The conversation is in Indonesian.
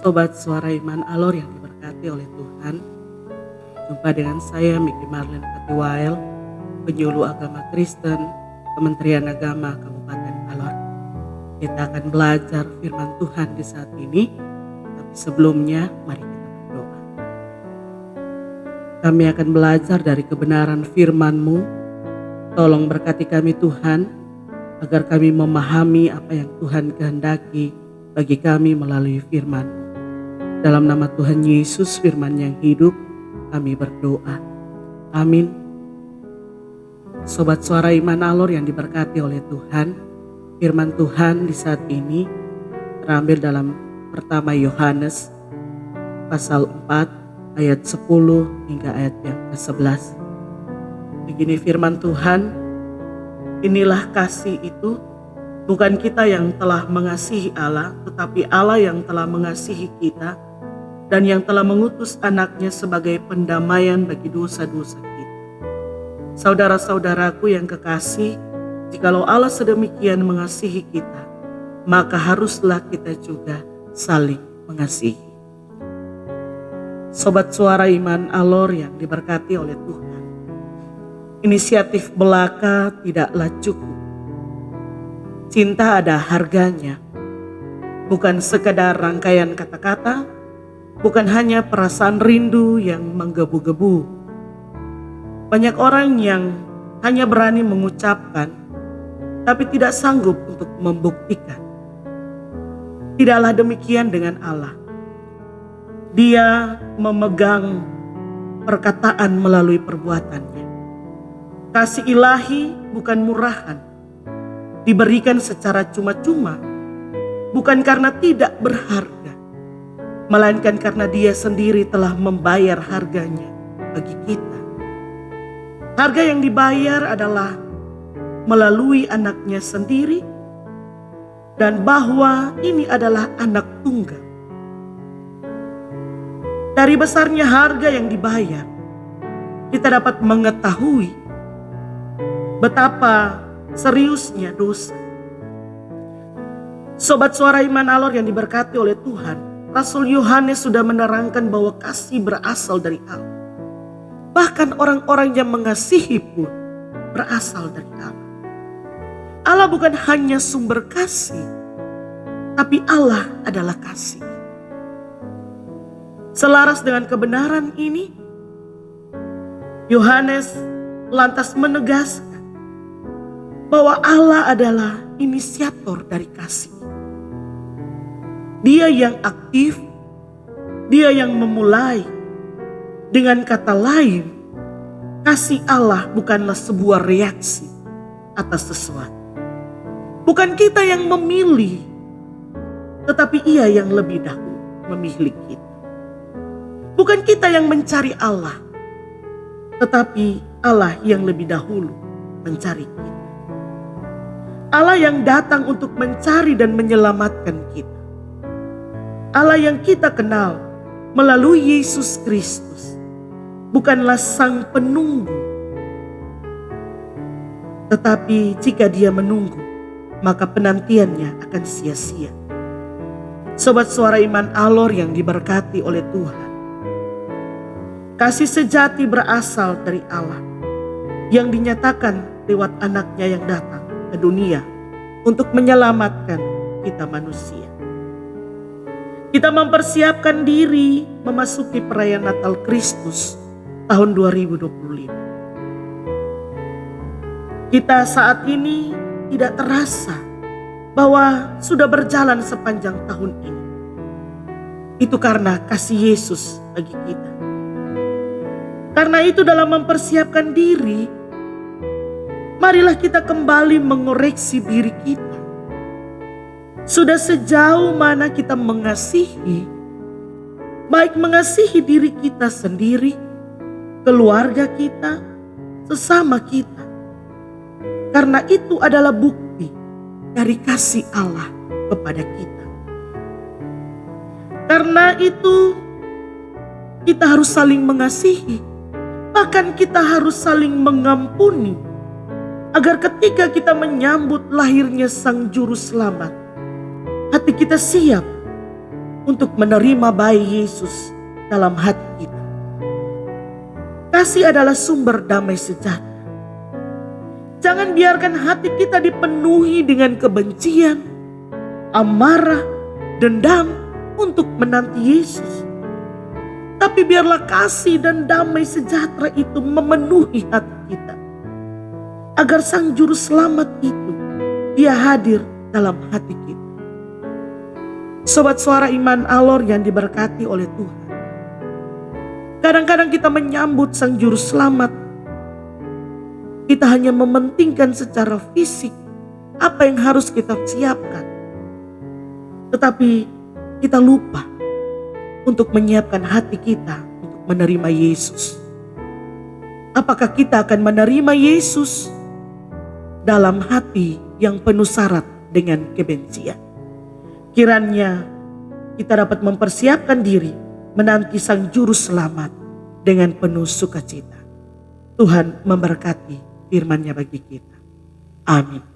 Sobat Suara Iman Alor yang diberkati oleh Tuhan. Jumpa dengan saya Miki Marlene Katiwael, penyuluh agama Kristen, Kementerian Agama Kabupaten Alor. Kita akan belajar firman Tuhan di saat ini, tapi sebelumnya mari kita berdoa. Kami akan belajar dari kebenaran firman-Mu. Tolong berkati kami Tuhan, agar kami memahami apa yang Tuhan kehendaki bagi kami melalui firman-Mu. Dalam nama Tuhan Yesus, firman yang hidup, kami berdoa. Amin. Sobat Suara Iman Alor yang diberkati oleh Tuhan, firman Tuhan di saat ini terambil dalam pertama Yohanes pasal 4 ayat 10 hingga ayat yang ke-11. Begini firman Tuhan, inilah kasih itu, bukan kita yang telah mengasihi Allah, tetapi Allah yang telah mengasihi kita dan yang telah mengutus anaknya sebagai pendamaian bagi dosa-dosa kita. Saudara-saudaraku yang kekasih, jikalau Allah sedemikian mengasihi kita, maka haruslah kita juga saling mengasihi. Sobat Suara Iman Alor yang diberkati oleh Tuhan, inisiatif belaka tidaklah cukup. Cinta ada harganya, bukan sekadar rangkaian kata-kata, bukan hanya perasaan rindu yang menggebu-gebu. Banyak orang yang hanya berani mengucapkan, tapi tidak sanggup untuk membuktikan. Tidaklah demikian dengan Allah. Dia memegang perkataan melalui perbuatannya. Kasih ilahi bukan murahan, diberikan secara cuma-cuma, bukan karena tidak berharga, melainkan karena Dia sendiri telah membayar harganya bagi kita. Harga yang dibayar adalah melalui anaknya sendiri, dan bahwa ini adalah anak tunggal. Dari besarnya harga yang dibayar, kita dapat mengetahui betapa seriusnya dosa. Sobat Suara Iman Alor yang diberkati oleh Tuhan, Rasul Yohanes sudah menerangkan bahwa kasih berasal dari Allah. Bahkan orang-orang yang mengasihi pun berasal dari Allah. Allah bukan hanya sumber kasih, tapi Allah adalah kasih. Selaras dengan kebenaran ini, Yohanes lantas menegaskan bahwa Allah adalah inisiator dari kasih. Dia yang aktif, Dia yang memulai. Dengan kata lain, kasih Allah bukanlah sebuah reaksi atas sesuatu. Bukan kita yang memilih, tetapi Ia yang lebih dahulu memilih kita. Bukan kita yang mencari Allah, tetapi Allah yang lebih dahulu mencari kita. Allah yang datang untuk mencari dan menyelamatkan kita. Allah yang kita kenal melalui Yesus Kristus bukanlah sang penunggu. Tetapi jika Dia menunggu, maka penantiannya akan sia-sia. Sobat Suara Iman Alor yang diberkati oleh Tuhan, kasih sejati berasal dari Allah yang dinyatakan lewat anaknya yang datang ke dunia untuk menyelamatkan kita manusia. Kita mempersiapkan diri memasuki perayaan Natal Kristus tahun 2025. Kita saat ini tidak terasa bahwa sudah berjalan sepanjang tahun ini. Itu karena kasih Yesus bagi kita. Karena itu dalam mempersiapkan diri, marilah kita kembali mengoreksi diri kita. Sudah sejauh mana kita mengasihi, baik mengasihi diri kita sendiri, keluarga kita, sesama kita. Karena itu adalah bukti dari kasih Allah kepada kita. Karena itu kita harus saling mengasihi, bahkan kita harus saling mengampuni, agar ketika kita menyambut lahirnya Sang Juru Selamat, hati kita siap untuk menerima bayi Yesus dalam hati kita. Kasih adalah sumber damai sejahtera. Jangan biarkan hati kita dipenuhi dengan kebencian, amarah, dendam untuk menanti Yesus. Tapi biarlah kasih dan damai sejahtera itu memenuhi hati kita. Agar Sang Juru Selamat itu, Dia hadir dalam hati kita. Sobat Suara Iman Alor yang diberkati oleh Tuhan. Kadang-kadang kita menyambut Sang Juru Selamat, kita hanya mementingkan secara fisik apa yang harus kita siapkan. Tetapi kita lupa untuk menyiapkan hati kita untuk menerima Yesus. Apakah kita akan menerima Yesus dalam hati yang penuh syarat dengan kebencian? Kiranya kita dapat mempersiapkan diri menanti Sang Juru Selamat dengan penuh sukacita. Tuhan memberkati firman-Nya bagi kita. Amin.